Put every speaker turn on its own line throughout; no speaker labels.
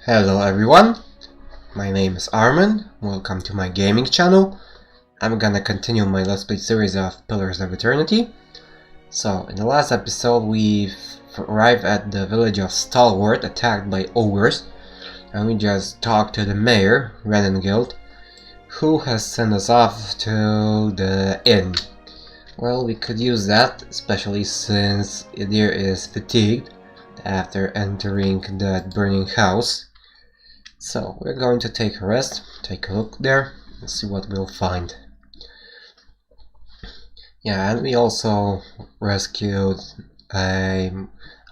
Hello everyone, my name is Armin, welcome to my gaming channel. I'm gonna continue my Let's Play series of Pillars of Eternity. So, in the last episode we've arrived at the village of Stalwart attacked by ogres, and we just talked to the mayor, Renengild, who has sent us off to the inn. Well, we could use that, especially since Idir is fatigued after entering that burning house. So, we're going to take a rest, take a look there, and see what we'll find. Yeah, and we also rescued a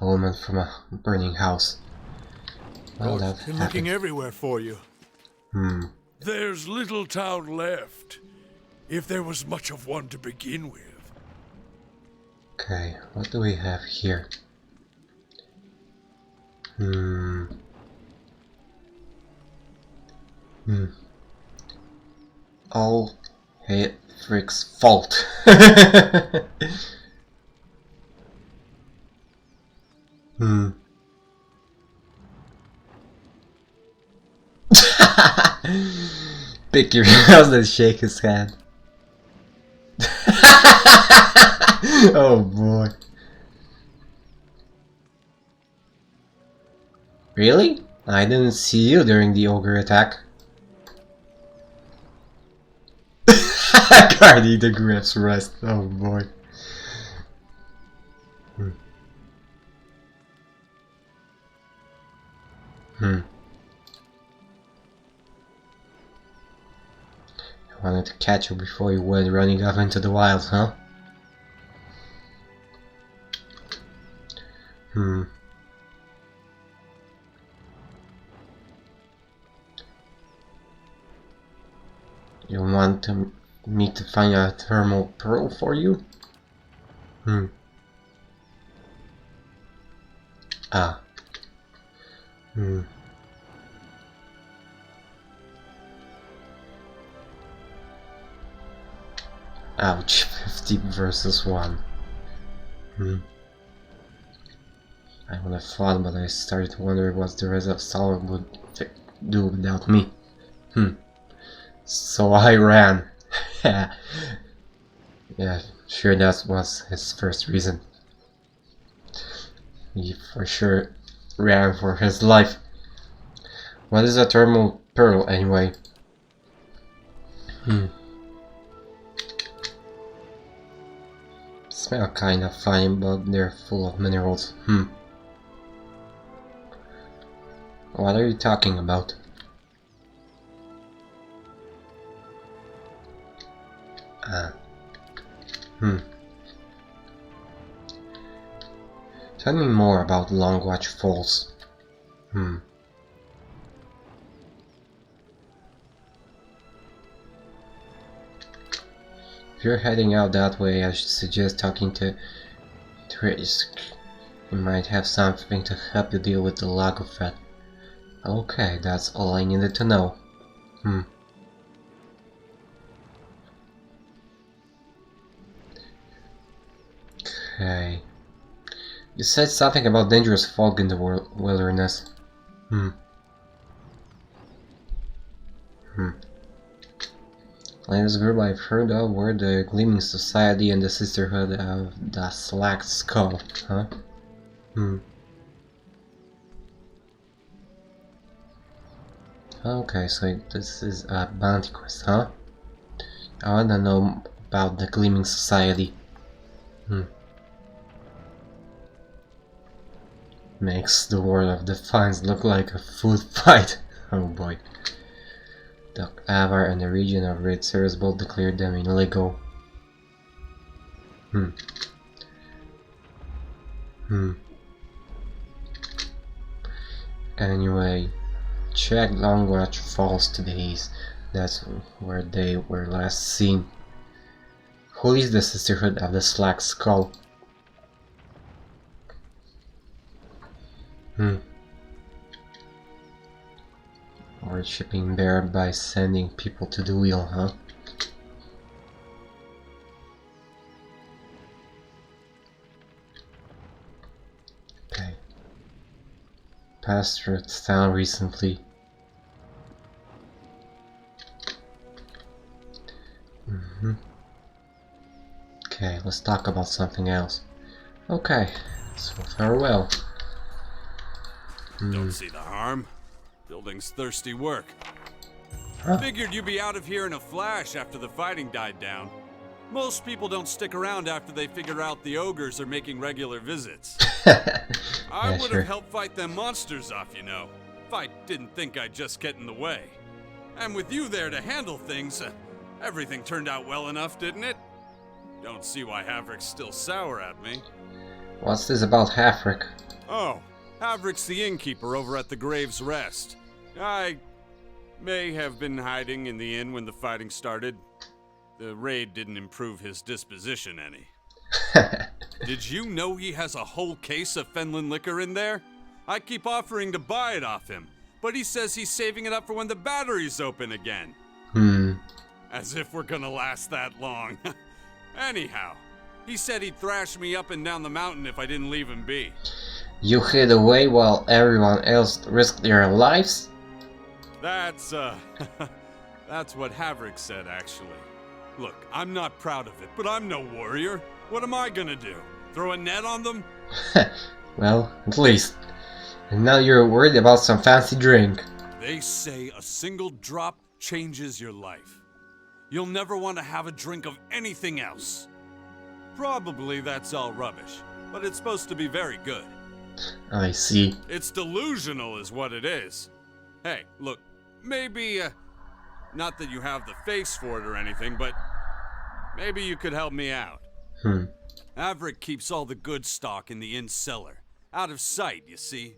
woman from a burning house. Well, that
Been
happened.
looking everywhere for you.
There's little town left, if there was much of one to begin with.
Okay, what do we have here? All Frick's fault. Picky doesn't shake his head. Oh boy. Really? I didn't see you during the ogre attack. Cardi the grips rest. Oh boy. I wanted to catch you before you went running off into the wild, huh? You want me to find a thermal pearl for you? Ah. Ouch, 50 versus 1. I would have thought, but I started to wonder what the rest of Stalwart would do without me. So I ran. Yeah, sure that was his first reason. He for sure ran for his life. What is a thermal pearl anyway? Smell kinda fine, but they're full of minerals. What are you talking about? Tell me more about Longwatch Falls. If you're heading out that way, I should suggest talking to Trisk. He might have something to help you deal with the lack of fat. Okay, that's all I needed to know. Okay. You said something about dangerous fog in the wilderness. Latest group I've heard of were the Gleaming Society and the Sisterhood of the Slack Skull, huh? Okay, so this is a bounty quest, huh? I wanna know about the Gleaming Society. Makes the World of Defiance look like a food fight. Oh boy. The Avar and the region of Red Cirrus both declared them illegal. Anyway, check Longwatch Falls to the east. That's where they were last seen. Who is the Sisterhood of the Slack Skull? Worshipping there by sending people to the wheel, huh? passed through the town recently. Okay, let's talk about something else. Okay, so farewell.
Don't see the harm. Building's thirsty work.
Huh?
Figured you'd be out of here in a flash after the fighting died down. Most people don't stick around after they figure out the ogres are making regular visits. I would have helped fight them monsters off, you know, if I didn't think I'd just get in the way. And with you there to handle things, everything turned out well enough, didn't it? Don't see why Havrick's still sour at me.
What's this about Havrick?
Oh, Havrick's the innkeeper over at the Grave's Rest. I may have been hiding in the inn when the fighting started. The raid didn't improve his disposition any. Did you know he has a whole case of Fenland liquor in there? I keep offering to buy it off him, but he says he's saving it up for when the battery's open again. As if we're gonna last that long. Anyhow, he said he'd thrash me up and down the mountain if I didn't leave him be.
You hid away while everyone else risked their lives?
That's what Havrick said, actually. Look, I'm not proud of it, but I'm no warrior. What am I gonna do? Throw a net on them?
Well, at least. And now you're worried about some fancy drink.
They say a single drop changes your life. You'll never want to have a drink of anything else. Probably that's all rubbish, but it's supposed to be very good.
I see.
It's delusional is what it is. Hey, look, maybe, not that you have the face for it or anything, but maybe you could help me out. Havrick keeps all the good stock in the inn cellar. Out of sight, you see.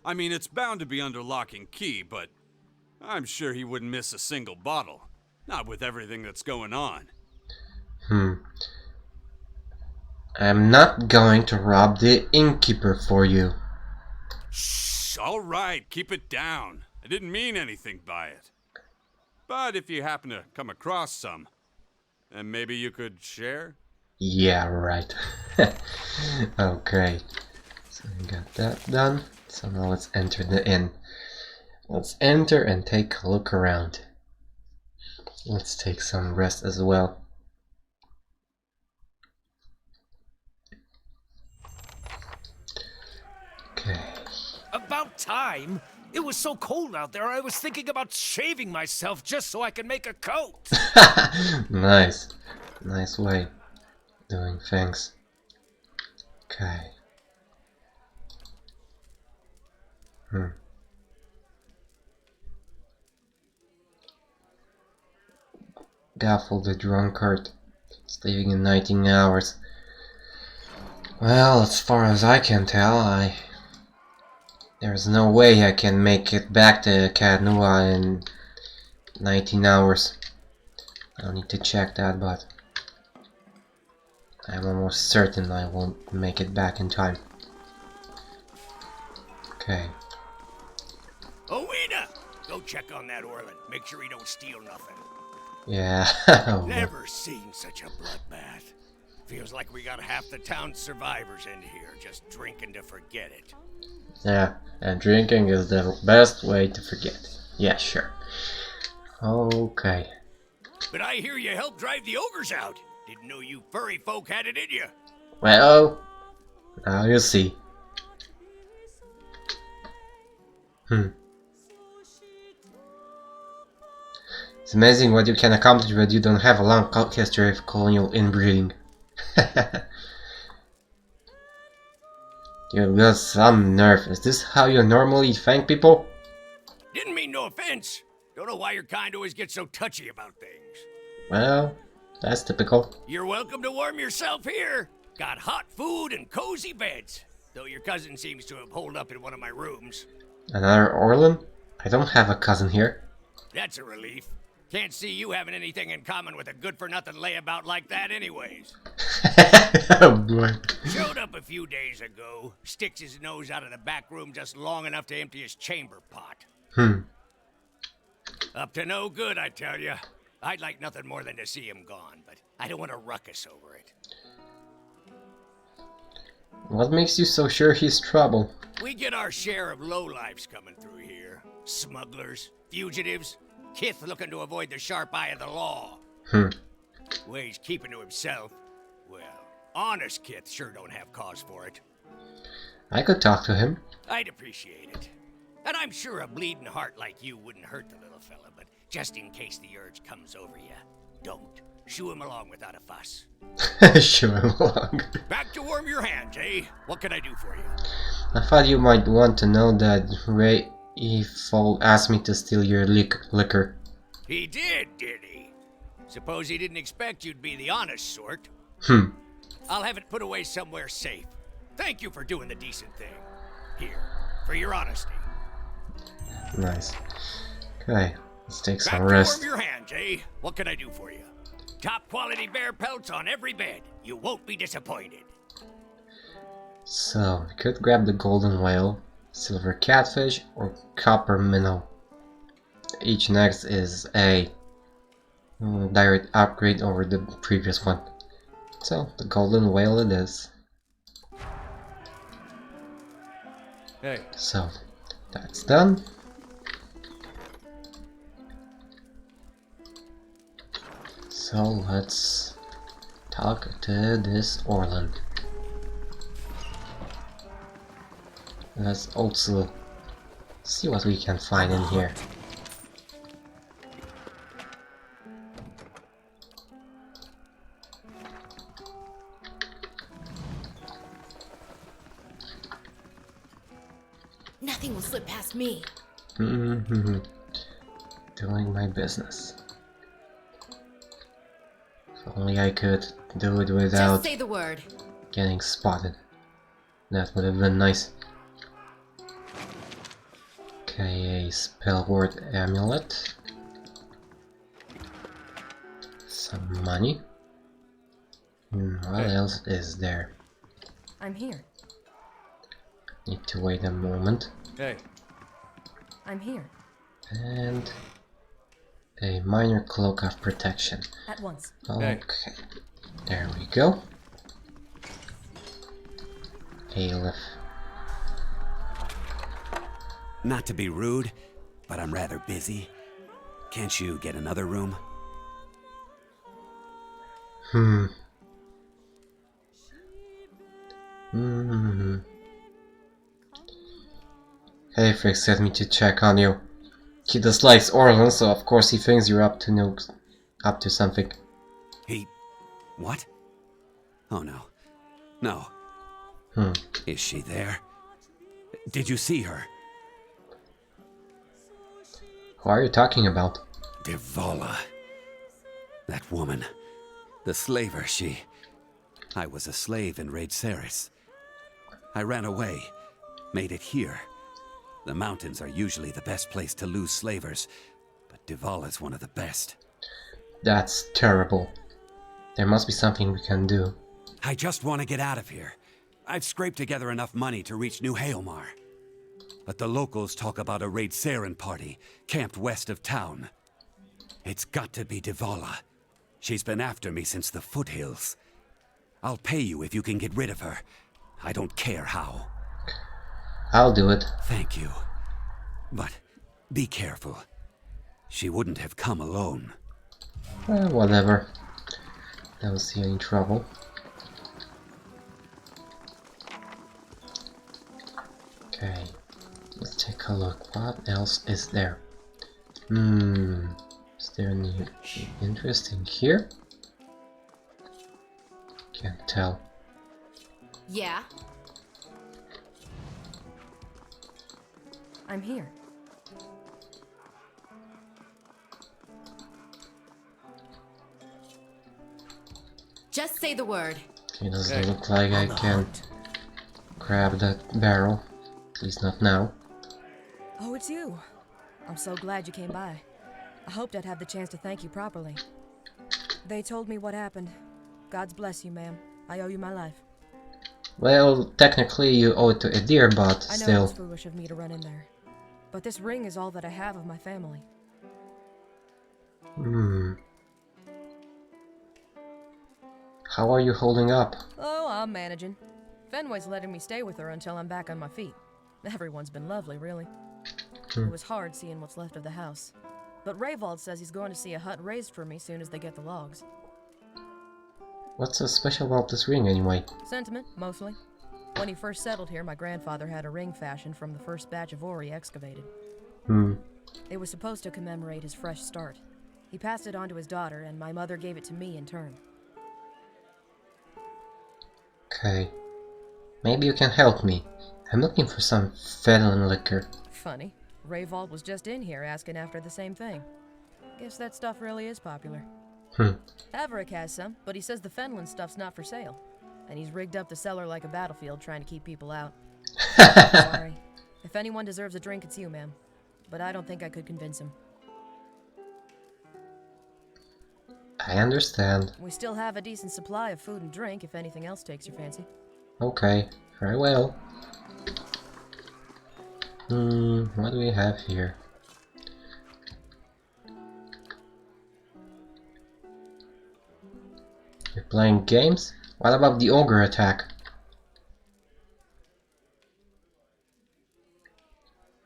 I mean, it's bound to be under lock and key, but I'm sure he wouldn't miss a single bottle. Not with everything that's going on.
I'm not going to rob the innkeeper for you.
Shh, all right, keep it down. I didn't mean anything by it. But if you happen to come across some, then maybe you could share?
Yeah, right. Okay, so we got that done. So now let's enter the inn. Let's enter and take a look around. Let's take some rest as well. Okay.
About time! It was so cold out there, I was thinking about shaving myself just so I could make a coat!
Nice. Nice way of doing things. Okay. Gaffle the drunkard. It's leaving in 19 hours. Well, as far as I can tell, there's no way I can make it back to Kadnua in 19 hours. I'll need to check that, but I'm almost certain I won't make it back in time. Okay.
Owena! Go check on that Orlin. Make sure he don't steal nothing.
Yeah.
Never seen such a bloodbath. Feels like we got half the town's survivors in here, just drinking to forget it.
Yeah, and drinking is the best way to forget. Yeah, sure. Okay.
But I hear you helped drive the ogres out. Didn't know you furry folk had it in you.
Well, now you see. It's amazing what you can accomplish when you don't have a long history of colonial inbreeding. You've got some nerve. Is this how you normally thank people?
Didn't mean no offense. Don't know why your kind always get so touchy about things.
Well, that's typical.
You're welcome to warm yourself here. Got hot food and cozy beds. Though your cousin seems to have holed up in one of my rooms.
Another Orlin? I don't have a cousin here.
That's a relief. Can't see you having anything in common with a good-for-nothing layabout like that anyways.
Oh boy.
Showed up a few days ago. Sticks his nose out of the back room just long enough to empty his chamber pot. Up to no good, I tell you. I'd like nothing more than to see him gone, but I don't want to ruckus over it.
What makes you so sure he's trouble?
We get our share of lowlifes coming through here. Smugglers, fugitives, Kith looking to avoid the sharp eye of the law. Way he's keeping to himself. Well, honest Kith sure don't have cause for it.
I could talk to him.
I'd appreciate it. And I'm sure a bleeding heart like you wouldn't hurt the little fella, but just in case the urge comes over you, don't. Shoo him along without a fuss.
Shoo him along.
Back to warm your hands, eh? What can I do for you?
I thought you might want to know that Ray Efol asked me to steal your liquor.
He did he? Suppose he didn't expect you'd be the honest sort. I'll have it put away somewhere safe. Thank you for doing the decent thing. Here, for your honesty.
Nice. Okay, let's take some
Back to
rest.
warm your hands, eh? What can I do for you? Top quality bear pelts on every bed. You won't be disappointed.
So, we could grab the golden whale, silver catfish, or copper minnow. Each next is a direct upgrade over the previous one. So, the golden whale it is.
Hey.
So, that's done. So, let's talk to this Orland. Let's also see what we can find in here.
Nothing will slip past me.
Doing my business. If only I could do it without
Just say the word.
getting spotted. That would have been nice. Okay, a Stalwart amulet. Some money. What else is there?
I'm here.
Need to wait a moment.
Hey.
I'm here.
And a minor cloak of protection.
At once.
Okay, there we go. Aleph.
Not to be rude, but I'm rather busy. Can't you get another room?
Hayfrix sent me to check on you. He dislikes Orland, so of course he thinks you're up to something.
He... what? Oh no. No. Is she there? Did you see her?
Who are you talking about?
Devala. That woman. The slaver, she... I was a slave in Raid Ceres. I ran away. Made it here. The mountains are usually the best place to lose slavers, but Devala's one of the best.
That's terrible. There must be something we can do.
I just want to get out of here. I've scraped together enough money to reach New Haelmar. But the locals talk about a Raid Saren party, camped west of town. It's got to be Devala. She's been after me since the foothills. I'll pay you if you can get rid of her. I don't care how.
I'll do it.
Thank you. But be careful. She wouldn't have come alone.
Well, whatever. Don't see any trouble. Okay, let's take a look. What else is there? Is there anything interesting here? Can't tell.
Yeah?
I'm here.
Just say the word.
It doesn't look like I can grab that barrel. At least not now.
Oh, it's you. I'm so glad you came by. I hoped I'd have the chance to thank you properly. They told me what happened. God's bless you, ma'am. I owe you my life.
Well, technically you owe it to Edir, but
I know it
still.
was foolish of me to run in there. But this ring is all that I have of my family.
How are you holding up?
Oh, I'm managing. Fenway's letting me stay with her until I'm back on my feet. Everyone's been lovely, really. It was hard seeing what's left of the house. But Rayvald says he's going to see a hut raised for me soon as they get the logs.
What's so special about this ring, anyway?
Sentiment, mostly. When he first settled here, my grandfather had a ring fashioned from the first batch of ore he excavated. It was supposed to commemorate his fresh start. He passed it on to his daughter, and my mother gave it to me in turn.
Okay. Maybe you can help me. I'm looking for some Fedlin liquor.
Funny. Rayvald was just in here asking after the same thing. Guess that stuff really is popular. Averick has some, but he says the Fenlin stuff's not for sale. And he's rigged up the cellar like a battlefield trying to keep people out. Sorry. If anyone deserves a drink, it's you, ma'am. But I don't think I could convince him.
I understand.
We still have a decent supply of food and drink if anything else takes your fancy.
Okay, very well. What do we have here? You're playing games? What about the ogre attack?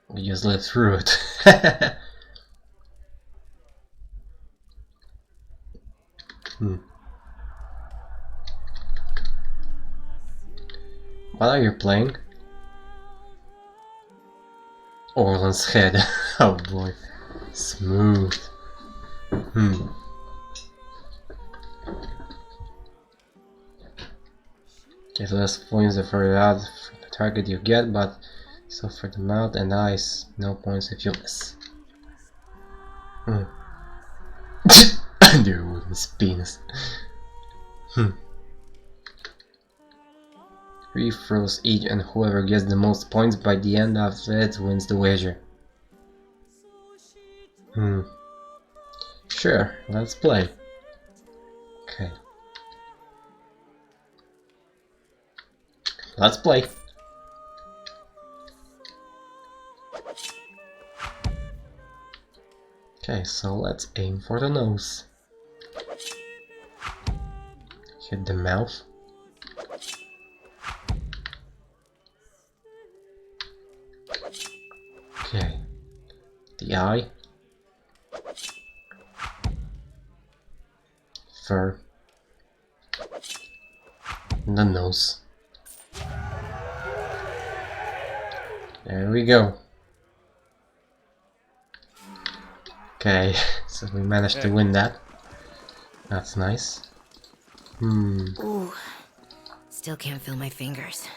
We just lived through it. What are you playing? Orland's head. Oh boy. Smooth. Get less points the further out from the target you get, but so for the mouth and eyes, no points if you miss. Underwood with his penis. 3 throws each, and whoever gets the most points by the end of it wins the wager. Sure, let's play. Okay. Let's play. Okay, so let's aim for the nose. Hit the mouth. Okay. The eye. Fur. And the nose. There we go. Okay, so we managed to win that. That's nice.
Ooh. Still can't feel my fingers.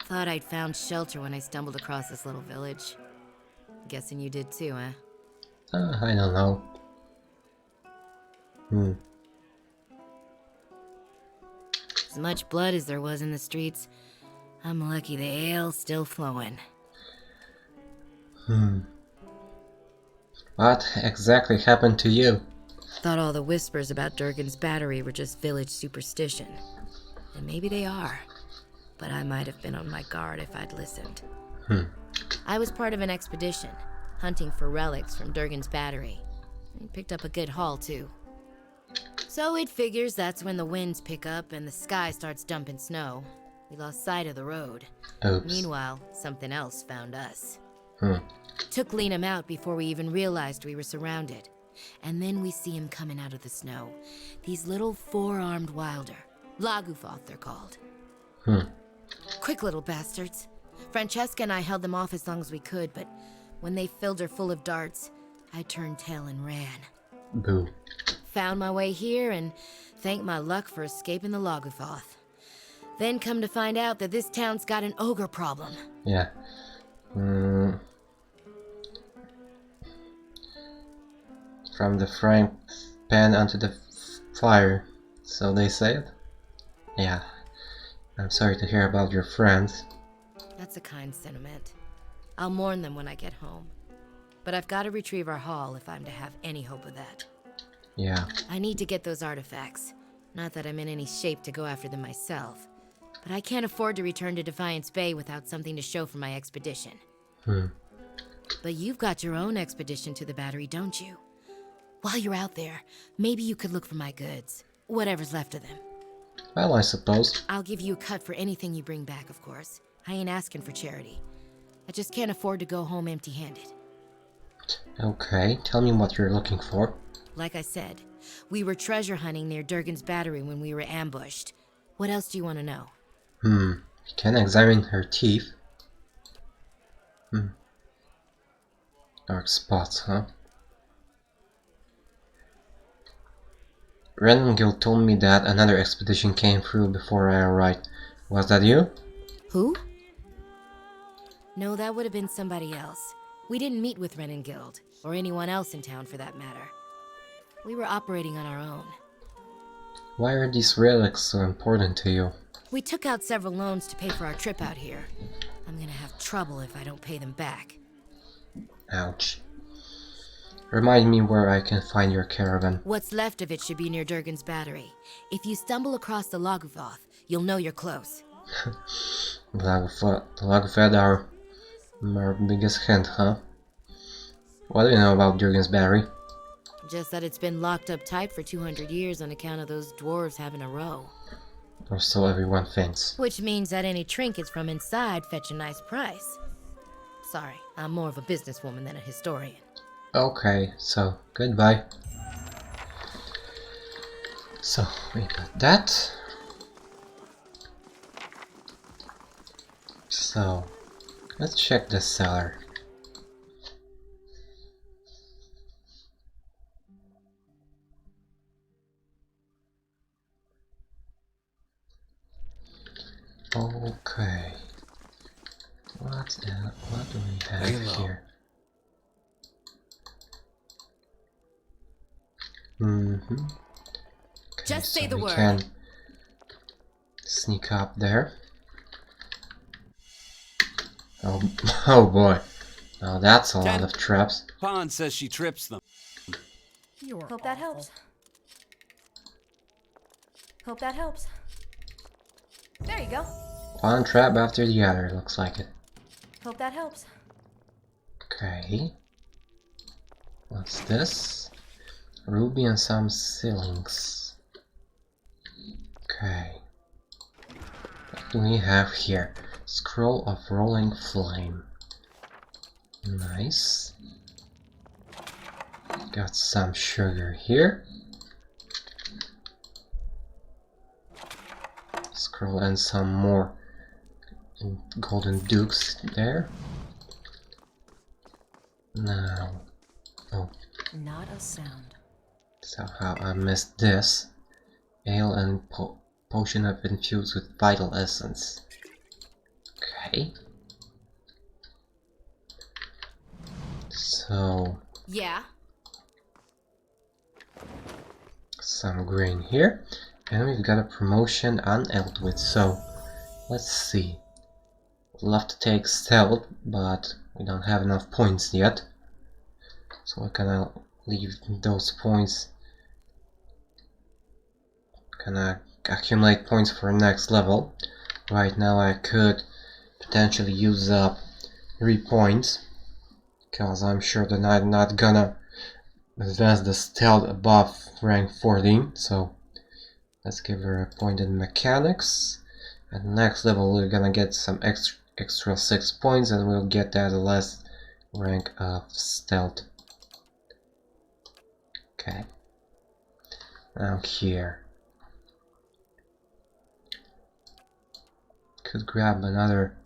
Thought I'd found shelter when I stumbled across this little village. Guessing you did too, huh?
I don't know.
As much blood as there was in the streets, I'm lucky the ale's still flowing.
What exactly happened to you?
Thought all the whispers about Durgan's battery were just village superstition. And maybe they are. But I might have been on my guard if I'd listened. I was part of an expedition, hunting for relics from Durgan's battery. I picked up a good haul, too. So it figures that's when the winds pick up and the sky starts dumping snow. We lost sight of the road.
Oops.
Meanwhile, something else found us. Took Liam out before we even realized we were surrounded. And then we see him coming out of the snow. These little four-armed wilder. Lagufoth, they're called. Quick little bastards. Francesca and I held them off as long as we could, but when they filled her full of darts, I turned tail and ran.
Boo.
Found my way here and thanked my luck for escaping the Lagufoth. Then come to find out that this town's got an ogre problem.
Yeah. From the frying pan onto the fire, so they said. Yeah. I'm sorry to hear about your friends.
That's a kind sentiment. I'll mourn them when I get home. But I've got to retrieve our haul if I'm to have any hope of that.
Yeah.
I need to get those artifacts. Not that I'm in any shape to go after them myself. But I can't afford to return to Defiance Bay without something to show for my expedition. But you've got your own expedition to the battery, don't you? While you're out there, maybe you could look for my goods. Whatever's left of them.
Well, I suppose.
I'll give you a cut for anything you bring back, of course. I ain't asking for charity. I just can't afford to go home empty-handed.
Okay, tell me what you're looking for.
Like I said, we were treasure hunting near Durgan's battery when we were ambushed. What else do you want to know?
You can examine her teeth. Dark spots, huh? Renengil told me that another expedition came through before I arrived. Was that you?
Who? No, that would have been somebody else. We didn't meet with Renengild, or anyone else in town for that matter. We were operating on our own.
Why are these relics so important to you?
We took out several loans to pay for our trip out here. I'm gonna have trouble if I don't pay them back.
Ouch. Remind me where I can find your caravan.
What's left of it should be near Durgan's battery. If you stumble across the Logvoth, you'll know you're close.
The Logfed are our biggest hint, huh? What do you know about Durgan's battery?
Just that it's been locked up tight for 200 years on account of those dwarves having a row.
Or so everyone thinks.
Which means that any trinkets from inside fetch a nice price. Sorry, I'm more of a businesswoman than a historian.
Okay, so goodbye. So we got that. So let's check the cellar. Okay. What do we have here? Okay,
Just
so
say the
we
word.
can sneak up there. Oh boy. Now that's a lot of traps.
Pond says she trips them.
Hope that helps. Hope that helps. There you go.
One trap after the other, looks like it.
Hope that helps.
Okay. What's this? Ruby and some ceilings. Okay. What do we have here? Scroll of rolling flame. Nice. Got some sugar here. Scroll and some more golden dukes there. Now, oh,
Not a sound.
somehow I missed this. Ale and potion of infused with vital essence. Okay. So,
Yeah?
some green here. And we've got a promotion on Eldwith, so let's see. I'd love to take stealth, but we don't have enough points yet. So we're gonna leave those points. Gonna accumulate points for next level. Right now I could potentially use up 3 points, because I'm sure that I'm not gonna advance the stealth above rank 14, so let's give her a point in mechanics. At the next level we're gonna get some extra 6 points, and we'll get that last rank of stealth. Okay. Now here. Could grab another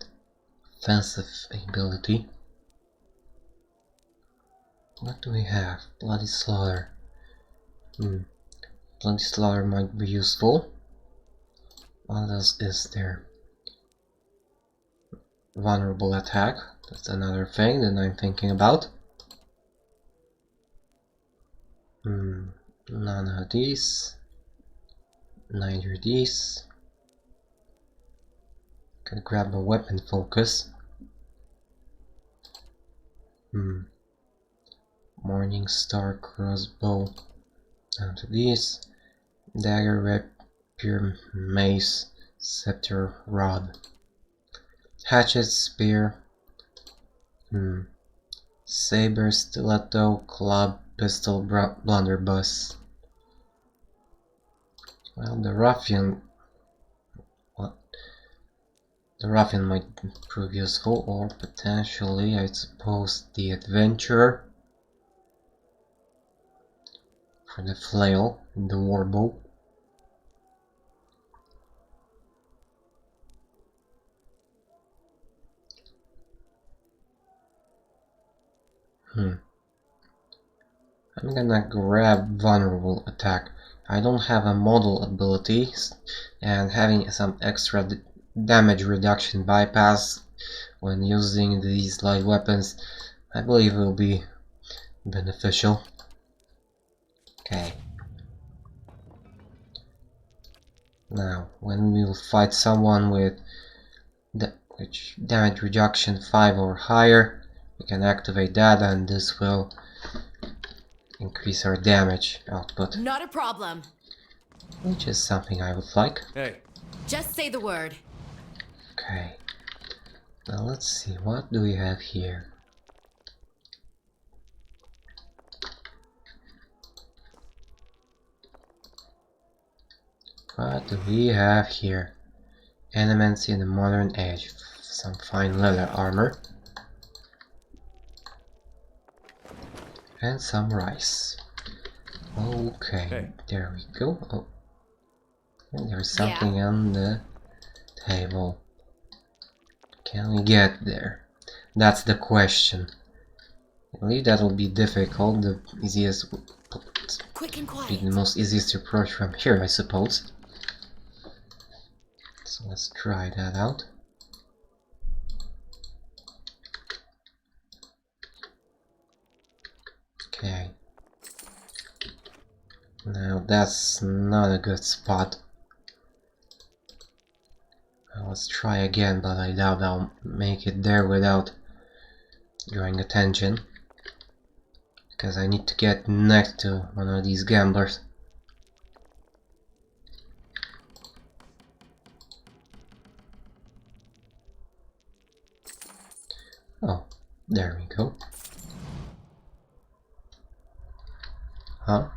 offensive ability. What do we have? Bloody Slaughter. Bloody Slaughter might be useful. What else is there? Vulnerable attack. That's another thing that I'm thinking about. None of these. Neither these. Can grab a weapon focus. Morning Star crossbow. None of these. Dagger, rapier, mace, scepter, rod. Hatchet, spear. Saber, stiletto, club, pistol, blunderbuss. Well, the ruffian The ruffian might prove useful, or potentially, I suppose, the adventurer for the flail and the warbow. I'm gonna grab vulnerable attack. I don't have a model ability, and having some extra damage reduction bypass when using these light weapons, I believe will be beneficial. Okay. Now, when we will fight someone with which damage reduction 5 or higher, we can activate that, and this will increase our damage output.
Not a problem.
Which is something I would like.
Hey.
Just say the word.
Okay. Now let's see, what do we have here? What do we have here? Elements in the modern age. Some fine leather armor. And some rice. Okay,
Hey.
there we go. Oh. And there's something on the table. Can we get there? That's the question. I believe that will be difficult. The easiest,
Quick and quiet.
be the most easiest to approach from here, I suppose. So let's try that out. Okay. Now that's not a good spot. Let's try again, but I doubt I'll make it there without drawing attention. Because I need to get next to one of these gamblers. Oh, there we go. Huh?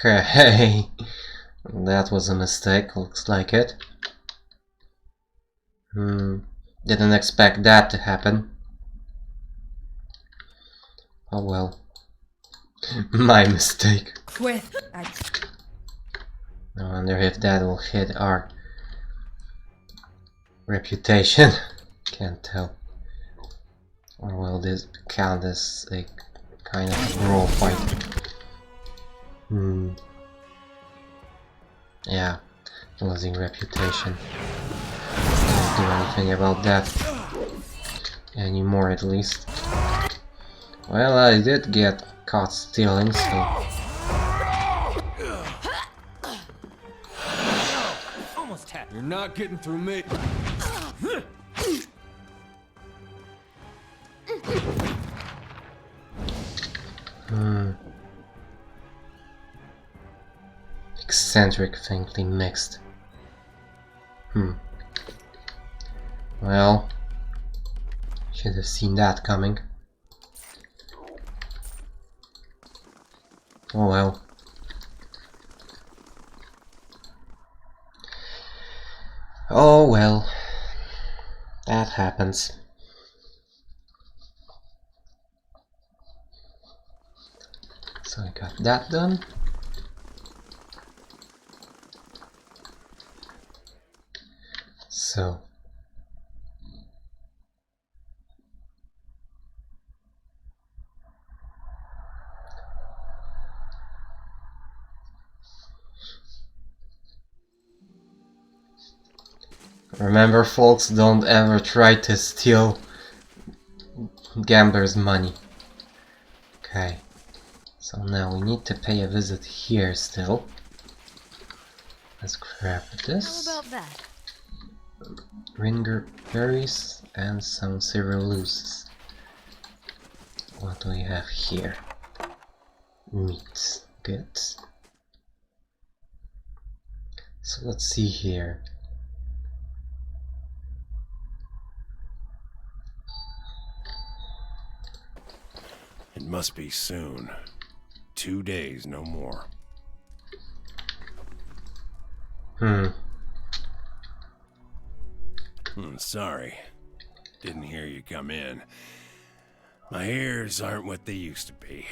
Okay, that was a mistake, looks like it. Didn't expect that to happen. Oh well. My mistake. I wonder if that will hit our reputation. Can't tell. Or will this count as a kind of brawl fight? Yeah, losing reputation. Can't do anything about that anymore, at least. Well, I did get caught stealing, so
Almost had. You're not getting through me.
eccentric, faintly mixed. Well, should have seen that coming. Oh well. Oh well. That happens. So I got that done. So remember, folks, don't ever try to steal gamblers' money. Okay, so now we need to pay a visit here still. Let's grab this.
How about that?
Ringer berries and some cerealooses. What do we have here? Meat. Good. So let's see here.
It must be soon. 2 days, no more. Sorry. Didn't hear you come in. My ears aren't what they used to be.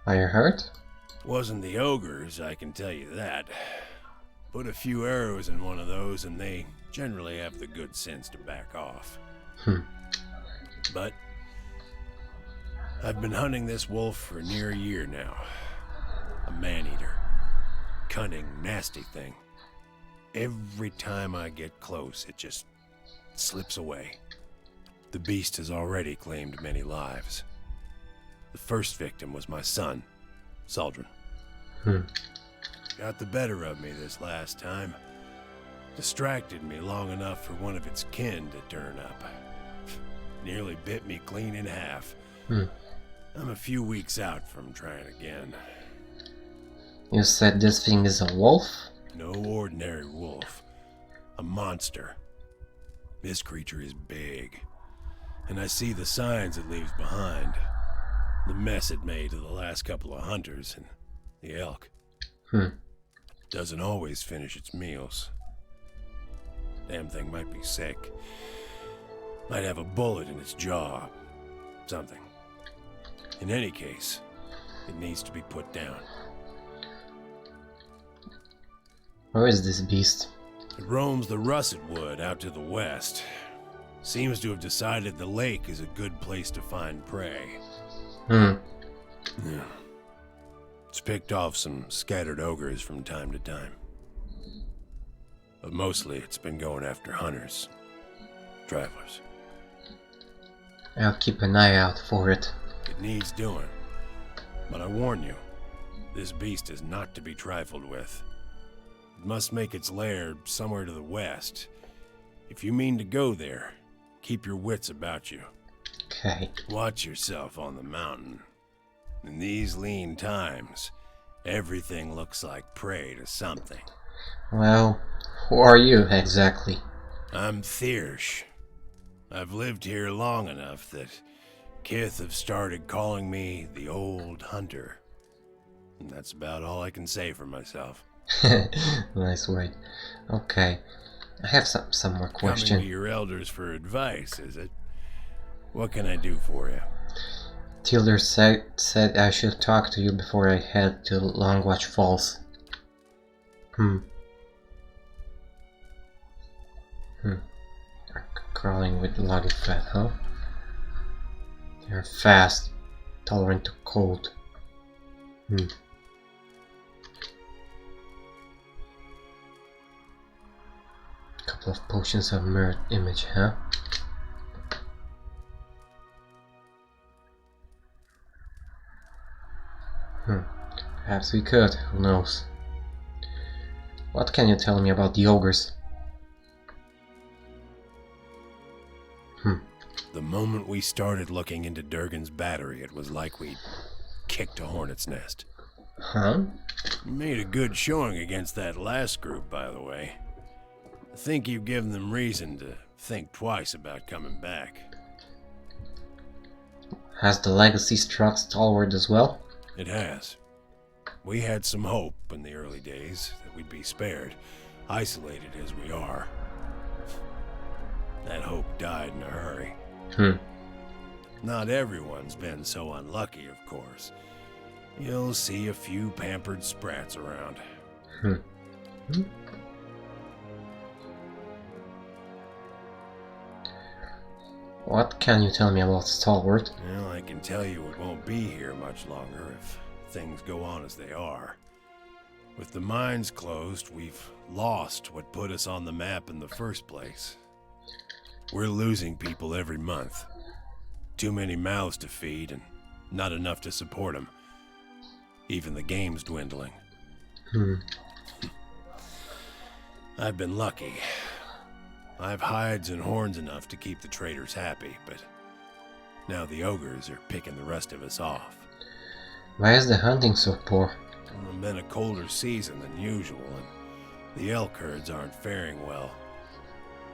Are you hurt?
Wasn't the ogres, I can tell you that. Put a few arrows in one of those and they generally have the good sense to back off. But I've been hunting this wolf for near a year now. A man-eater. Cunning, nasty thing. Every time I get close, it just slips away. The beast has already claimed many lives. The first victim was my son, Saldrin. Got the better of me this last time. Distracted me long enough for one of its kin to turn up. Nearly bit me clean in half. I'm a few weeks out from trying again.
You said this thing is a wolf?
No ordinary wolf. A monster. This creature is big. And I see the signs it leaves behind. The mess it made to the last couple of hunters and the elk. Doesn't always finish its meals. Damn thing might be sick. Might have a bullet in its jaw. Something. In any case, it needs to be put down.
Where is this beast?
It roams the russet wood out to the west. Seems to have decided the lake is a good place to find prey. Yeah. It's picked off some scattered ogres from time to time. But mostly it's been going after hunters. Travelers.
I'll keep an eye out for it.
It needs doing. But I warn you, this beast is not to be trifled with. It must make its lair somewhere to the west. If you mean to go there, keep your wits about you.
Okay.
Watch yourself on the mountain. In these lean times, everything looks like prey to something.
Well, who are you exactly?
I'm Thiersch. I've lived here long enough that Kith have started calling me the Old Hunter. And that's about all I can say for myself.
Nice way. Okay. I have some more questions.
Coming to your elders for advice, is it? What can I do for you?
Tilder said I should talk to you before I head to Longwatch Falls. Crawling with luggage fat, huh? They're fast, tolerant to cold. Couple of potions of mirror image, huh? Perhaps we could, who knows? What can you tell me about the ogres?
The moment we started looking into Durgan's battery, it was like we'd kicked a hornet's nest.
Huh?
You made a good showing against that last group, by the way. I think you've given them reason to think twice about coming back.
Has the legacy struck Stalwart as well?
It has. We had some hope in the early days that we'd be spared, isolated as we are. That hope died in a hurry. Not everyone's been so unlucky, of course. You'll see a few pampered sprats around.
What can you tell me about Stalwart?
Well, I can tell you it won't be here much longer if things go on as they are. With the mines closed, we've lost what put us on the map in the first place. We're losing people every month. Too many mouths to feed and not enough to support them. Even the game's dwindling. I've been lucky. I've hides and horns enough to keep the traders happy, but now the ogres are picking the rest of us off.
Why is the hunting so poor?
It's been a colder season than usual, and the elk herds aren't faring well.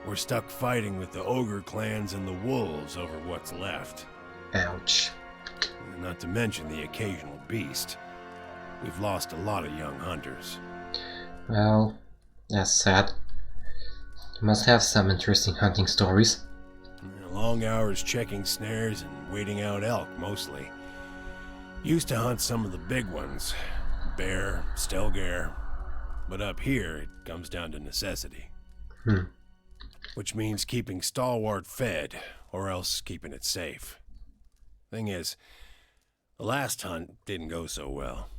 We're stuck fighting with the ogre clans and the wolves over what's left.
Ouch.
Not to mention the occasional beast. We've lost a lot of young hunters.
Well, that's sad. You must have some interesting hunting stories.
Long hours checking snares and waiting out elk, mostly. Used to hunt some of the big ones. Bear, stelgare. But up here, it comes down to necessity. Which means keeping Stalwart fed, or else keeping it safe. Thing is, the last hunt didn't go so well,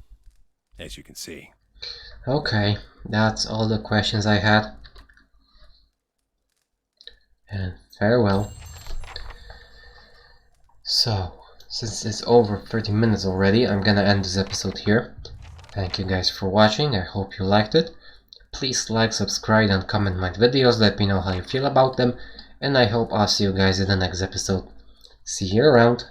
as you can see.
Okay, that's all the questions I had. And farewell. So, since it's over 30 minutes already, I'm gonna end this episode here. Thank you guys for watching, I hope you liked it. Please like, subscribe and comment my videos, let me know how you feel about them. And I hope I'll see you guys in the next episode. See you around.